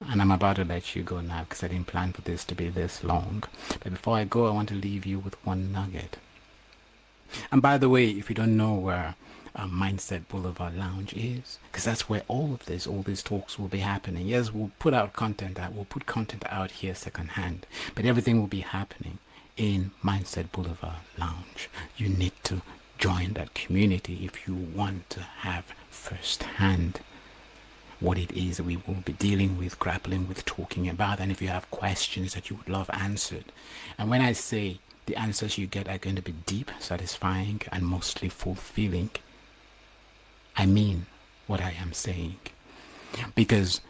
And I'm about to let you go now because I didn't plan for this to be this long. But before I go, I want to leave you with one nugget. And by the way, if you don't know where Mindset Boulevard Lounge is, because that's where all these talks will be happening. Yes, we'll put out content out, we'll put content out here secondhand, but everything will be happening in Mindset Boulevard Lounge. You need to join that community if you want to have firsthand what it is that we will be dealing with, grappling with, talking about, and if you have questions that you would love answered. And when I say the answers you get are going to be deep, satisfying, and mostly fulfilling, I mean what I am saying. Because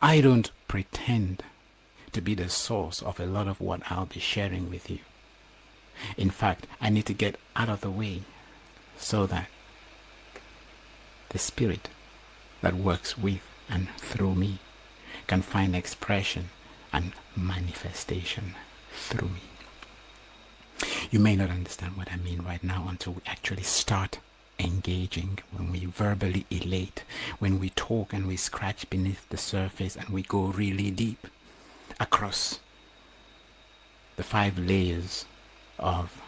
I don't pretend to be the source of a lot of what I'll be sharing with you. In fact, I need to get out of the way so that the spirit that works with and through me can find expression and manifestation through me. You may not understand what I mean right now until we actually start engaging, when we verbally elate, when we talk and we scratch beneath the surface and we go really deep across the 5 layers of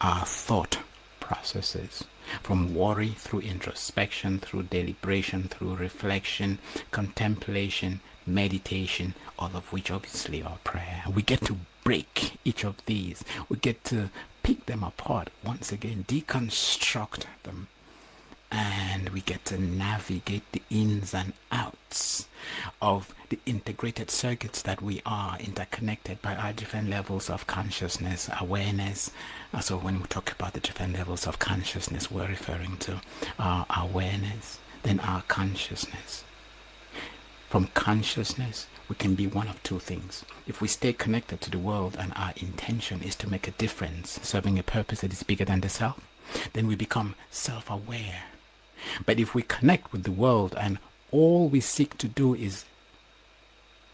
our thought processes, from worry through introspection, through deliberation, through reflection, contemplation, meditation, all of which obviously are prayer. We get to break each of these. We get to pick them apart once again, deconstruct them, and we get to navigate the ins and outs of the integrated circuits that we are, interconnected by our different levels of consciousness, awareness. So when we talk about the different levels of consciousness, we're referring to our awareness, then our consciousness. From consciousness, we can be one of 2 things. If we stay connected to the world and our intention is to make a difference, serving a purpose that is bigger than the self, then we become self-aware. But if we connect with the world and all we seek to do is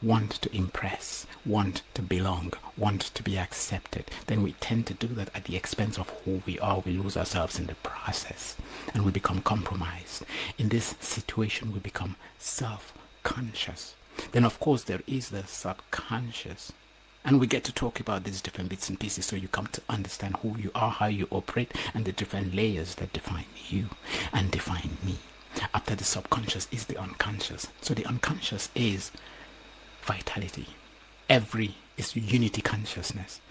want to impress, want to belong, want to be accepted, then we tend to do that at the expense of who we are. We lose ourselves in the process and we become compromised. In this situation, we become self-conscious. Then of course there is the subconscious. And we get to talk about these different bits and pieces so you come to understand who you are, how you operate, and the different layers that define you and define me. After the subconscious is the unconscious. So the unconscious is vitality. Is unity consciousness.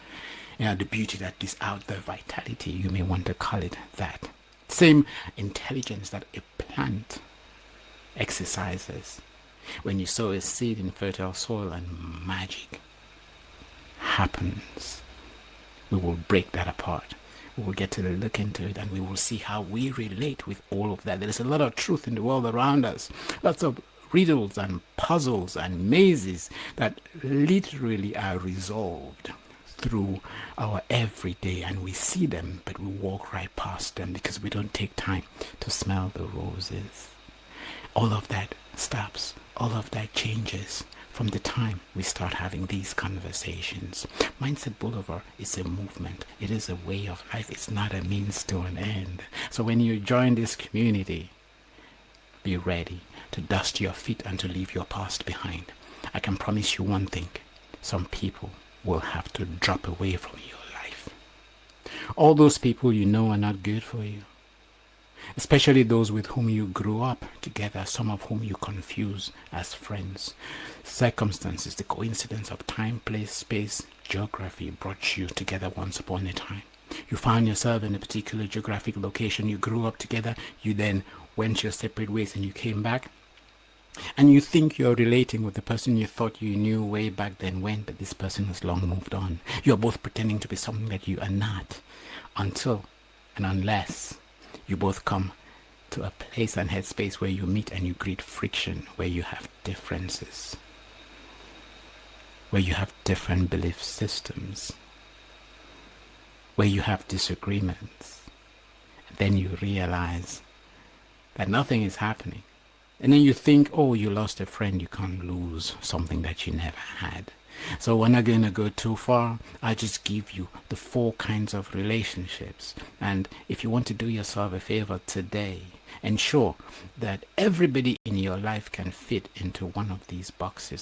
The beauty that is out there, vitality, you may want to call it that. Same intelligence that a plant exercises. When you sow a seed in fertile soil and magic happens, we will break that apart. We will get to look into it and we will see how we relate with all of that. There is a lot of truth in the world around us. Lots of riddles and puzzles and mazes that literally are resolved through our everyday, and we see them but we walk right past them because we don't take time to smell the roses. All of that stops. All of that changes from the time we start having these conversations. Mindset Boulevard is a movement. It is a way of life. It's not a means to an end. So when you join this community, be ready to dust your feet and to leave your past behind. I can promise you one thing. Some people will have to drop away from your life. All those people you know are not good for you. Especially those with whom you grew up together, some of whom you confuse as friends. Circumstances, the coincidence of time, place, space, geography brought you together once upon a time. You found yourself in a particular geographic location, you grew up together, you then went your separate ways and you came back. And you think you're relating with the person you thought you knew way back then when, but this person has long moved on. You're both pretending to be something that you are not, until and unless you both come to a place and headspace where you meet and you create friction, where you have differences, where you have different belief systems, where you have disagreements. And then you realize that nothing is happening. And then you think, oh, you lost a friend. You can't lose something that you never had. So we're not going to go too far. I just give you the 4 kinds of relationships. And if you want to do yourself a favor today, ensure that everybody in your life can fit into one of these boxes.